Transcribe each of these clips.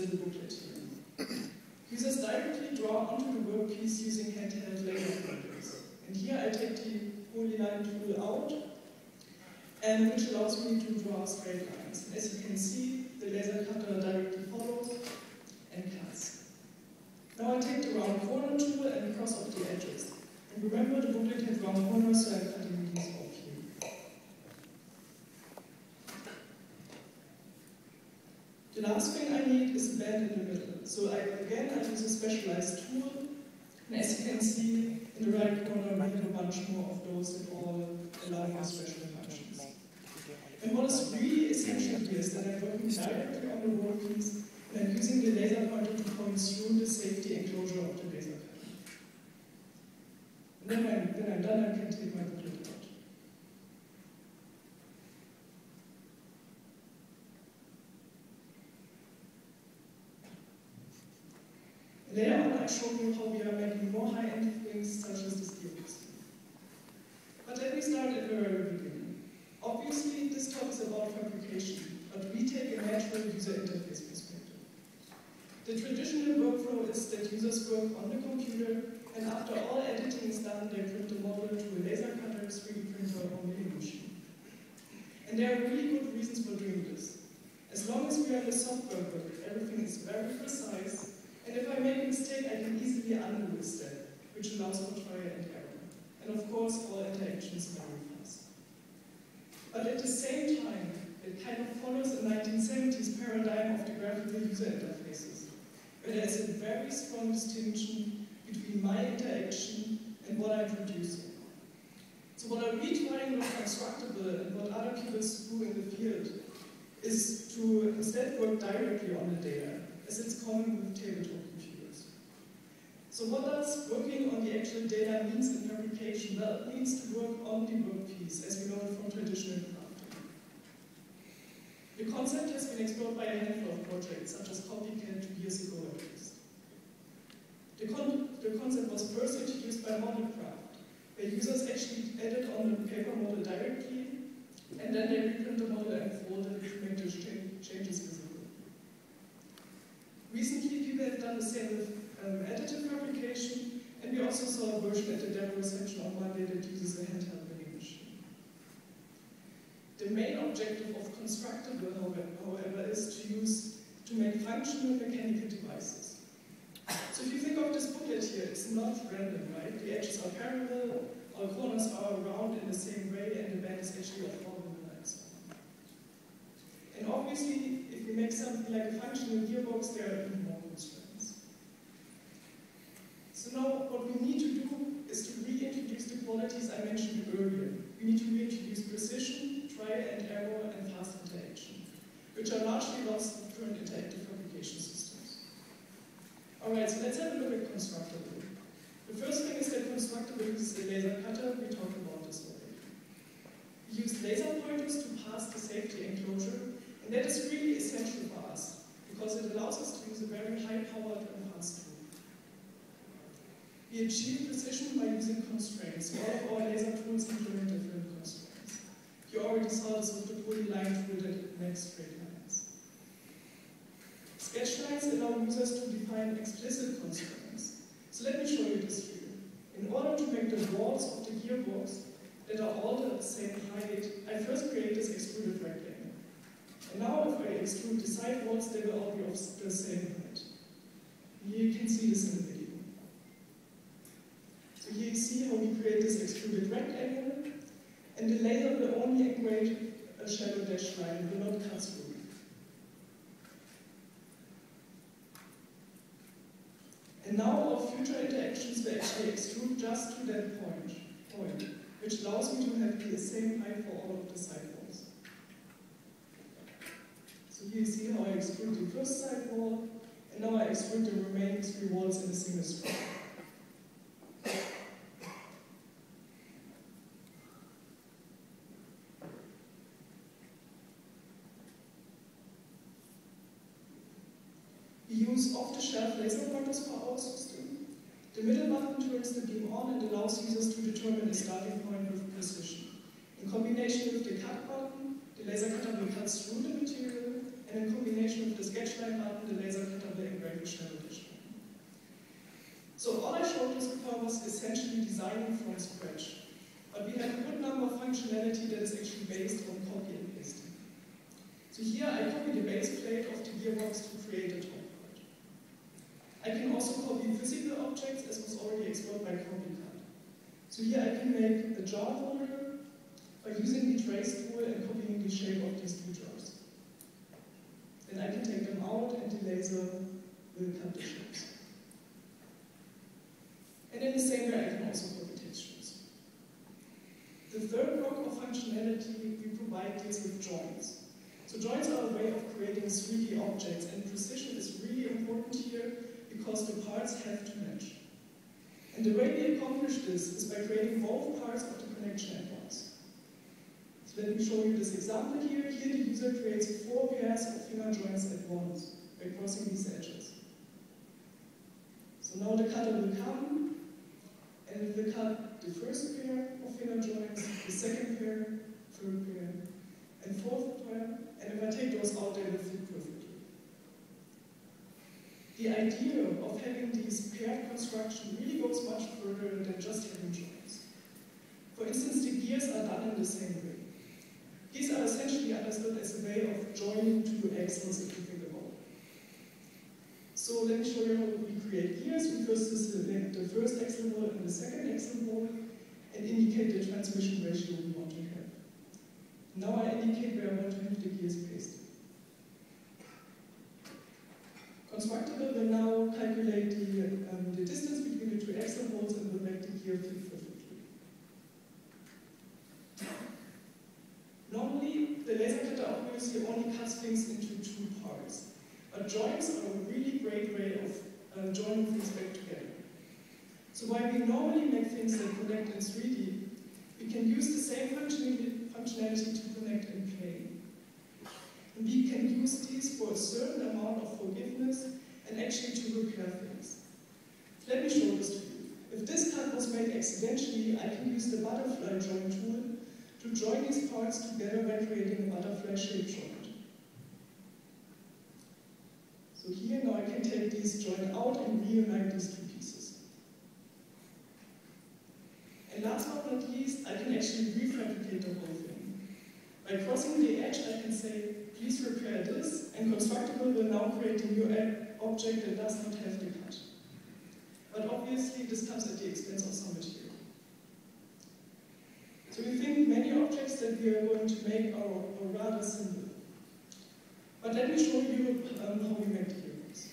little booklet here. Users directly draw onto the workpiece using handheld laser pointers. And here I take the polyline tool out, and which allows me to draw straight lines. And as you can see, the laser cutter directly follows and cuts. Now I take the round corner tool and cross off the edges. And remember, the booklet had round corners, so I'm cutting these off here. The last thing I need is a band in the middle. So again, I use a specialized tool. And as you can see, in the right corner, we have a bunch more of those that all allow for special functions. And what is really essential here is that I'm working directly on the workpiece, and I'm using the laser pointer to point through the safety enclosure of the laser cutter. And then when I'm done, I can take my booklet out. Later on, I show you how we are making more high-end things such as this gearbox. But let me start at the very beginning. Obviously, this talk is about fabrication, but we take a natural user interface perspective. The traditional workflow is that users work on the computer, and after all editing is done, they print the model to a laser cutter, 3D printer, or milling machine. And there are really good reasons for doing this. As long as we are in the software world, everything is very precise. And if I make a mistake, I can easily undo a step, which allows for trial and error. And of course, all interactions are very fast. But at the same time, it kind of follows the 1970s paradigm of the graphical user interfaces, where there is a very strong distinction between my interaction and what I'm producing. So what I'm retrying with Constructable and what other people do in the field is to instead work directly on the data, as it's common with tabletop computers. So what does working on the actual data means in fabrication? Well, it means to work on the workpiece, as we know it from traditional crafting. The concept has been explored by a handful of projects, such as Copycat 2 years ago at least. The concept was first introduced by ModelCraft, where users actually edit on the paper model directly, and then they reprint the model and fold it to make the changes visible. Recently, people have done the same with additive fabrication, and we also saw a version at the demo reception on Monday that uses a handheld milling machine. The main objective of Constructable, however, is to make functional mechanical devices. So if you think of this booklet here, it's not random, right? The edges are parallel, all corners are round in the same way, and the band is actually orthogonal and so on. And obviously, if we make something like a functional gearbox, there are even more constraints. So now, what we need to do is to reintroduce the qualities I mentioned earlier. We need to reintroduce precision, trial and error, and fast interaction, which are largely lost in current interactive fabrication systems. Alright, so let's have a look at Constructable. The first thing is that Constructable uses a laser cutter. We talked about this already. We use laser pointers to pass the safety enclosure, and that is really essential for us, because it allows us to use a very high-powered and fast tool. We achieve precision by using constraints. All of our laser tools implement different constraints. You already saw this with the polyline tool that makes straight lines. Sketch lines allow users to define explicit constraints. So let me show you this here. In order to make the walls of the gearbox that are all the same height, I first create this extruded rectangle. And now if I extrude the side walls, they will all be of the same height. Here you can see this in the video. So here you see how we create this extruded rectangle, and the laser will only engrave a shallow dashed line, it will not cut through. And now our future interactions will actually extrude just to that point, which allows me to have the same height for all of the side walls. So here you see how I extrude the first side wall, and now I extrude the remaining 3 walls in a single stroke. We use off-the-shelf laser pointers for our system. The middle button turns the beam on and allows users to determine a starting point with precision. In combination with the cut button, the laser cutter will cut through the material, and and in combination with the sketch line button, the laser cutter will engrave a shadow dish. So all I showed you so far was essentially designing from scratch. But we have a good number of functionality that is actually based on copy and pasting. So here I copy the base plate of the gearbox to create a top part. I can also copy physical objects as was already explored by CopyCut. So here I can make a jar holder by using the trace tool and copying the shape of these two jars. Then I can take them out and the laser will cut the shapes. And in the same way I can also copy textures. The third block of functionality we provide deals with joints. So joints are a way of creating 3D objects, and precision is really important here because the parts have to match. And the way we accomplish this is by creating both parts of the connection at once. So let me show you this example here. Here the user creates 4 pairs of finger joints at once by crossing these edges. So now the cutter will come and it will cut the first pair of finger joints, the second pair, third pair, and fourth pair, and if I take those out, they will fit perfectly. The idea of having these paired construction really goes much further than just having joints. For instance, the gears are done in the same way. These are essentially understood as a way of joining two axles if you think about it. So let me show you how we create gears. We first select the first axle wall and the second axle wall and indicate the transmission ratio we want to have. Now I indicate where I want to have the gears pasted. Constructable will now calculate the distance between the two axle walls and will make the gear fit perfectly. Normally, the laser cutter obviously only cuts things into 2 parts, but joints are a really great way of joining things back together. So while we normally make things that connect in 3D, we can use the same functionality to connect in plane. And we can use these for a certain amount of forgiveness and actually to repair things. Let me show this to you. If this cut was made accidentally, I can use the butterfly join tool to join these parts together by creating a butterfly shape joint. So here now I can take these joint out and reunite these 2 pieces. And last but not least, I can actually refabricate the whole thing. By crossing the edge, I can say, please repair this, and Constructable will now create a new object that does not have the cut. But obviously, this comes at the expense of some material. So we think many objects that we are going to make are rather simple. But let me show you how we make the gearbox.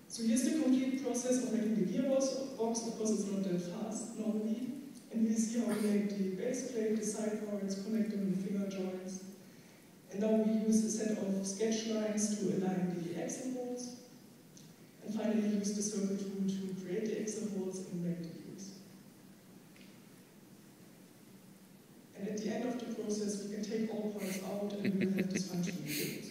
So here's the complete process of making the gearbox. Of course, it's not that fast normally. And we see how we make the base plate, the side parts, connect them with finger joints. And now we use a set of sketch lines to align the axle holes. And finally use the circle tool to create the axle holes and make the gears. And at the end of the process, we can take all parts out and we will have this functional gears.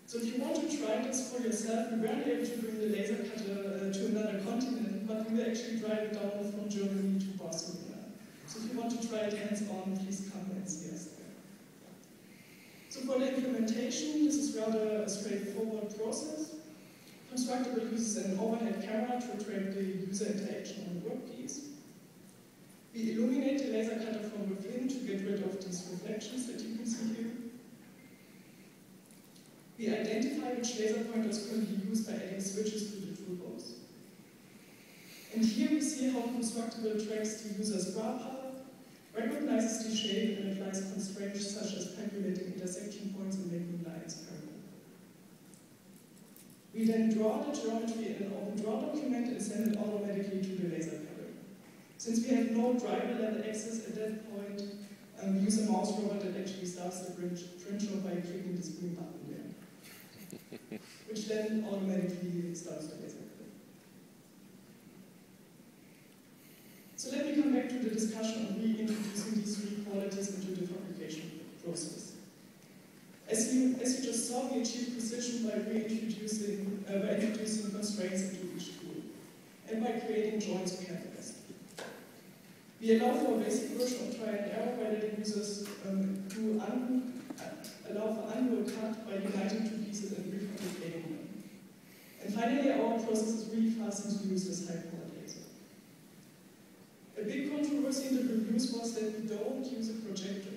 So if you want to try this for yourself, we weren't able to bring the laser cutter to another continent, but we will actually drive it down from Germany to Barcelona. So if you want to try it hands-on, please come and see us there. So for the implementation, this is rather a straightforward process. Constructable uses an overhead camera to track the user interaction on the workpiece. We illuminate the laser cutter from within to get rid of these reflections that you can see here. We identify which laser pointers can be used by adding switches to the toolbox. And here we see how Constructable tracks the user's draw path, recognizes the shape, and applies constraints such as calculating intersection points and making lines parallel. We then draw the geometry in an open draw document and send it automatically to the laser cutter. Since we have no driver level access at that point, we use a mouse robot that actually starts the print job by clicking this green button there, which then automatically starts the laser cutter. So let me come back to the discussion of reintroducing these 3 qualities into the fabrication process. As you just saw, we achieve precision by introducing constraints into each tool, and by creating joints pairwise. We We allow for a basic version of trial and error by letting users allow for undo a cut by uniting two pieces and reconfiguring them. And finally, our process is really fast and to use this high-powered laser. A big controversy in the reviews was that we don't use a projector.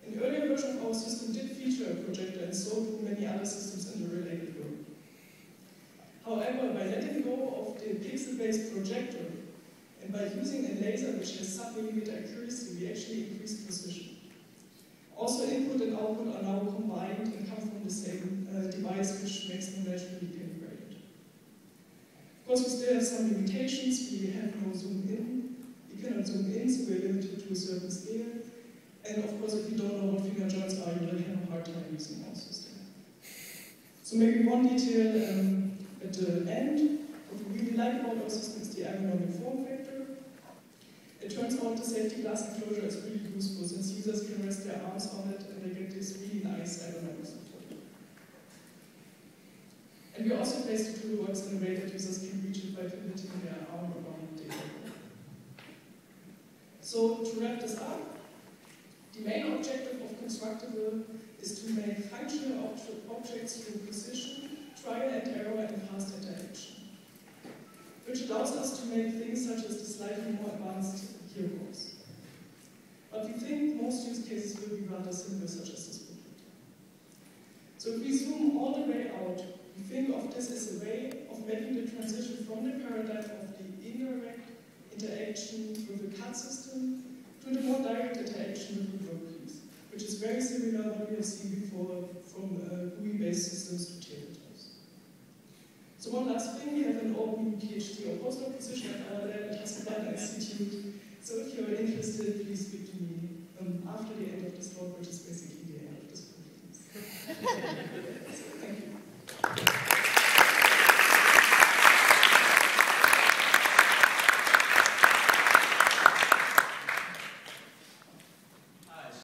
An earlier version of our system did feature a projector, and so do many other systems in the related world. However, by letting go of the pixel-based projector, and by using a laser which has sub-millimeter accuracy, we actually increase precision. Also, input and output are now combined and come from the same device, which makes them naturally calibrated. Of course, we still have some limitations. We have no zoom in. We cannot zoom in, so we're limited to a certain scale. And of course, if you don't know what finger joints are, you will have a hard time using our system. So maybe one detail at the end. What we really like about our system is the ergonomic form factor. It turns out the safety glass enclosure is really useful since users can rest their arms on it and they get this really nice ergonomic support. And we also place the toolbox in a way that users can reach it by pivoting their arm around the table. So to wrap this up, the main objective of Constructable is to make functional objects through precision, trial and error, and fast interaction, which allows us to make things such as the slightly more advanced gearbox. But we think most use cases will be rather simple, such as this book. So if we zoom all the way out, we think of this as a way of making the transition from the paradigm of the indirect interaction with the CAD system to the more direct interaction with the workpiece, which is very similar to what we have seen before from GUI-based systems to tabletops. So one last thing, we have an open PhD or postdoc position at our lab at Hasso Institute. So if you're interested, please speak to me after the end of this talk, which is basically the end of this conference.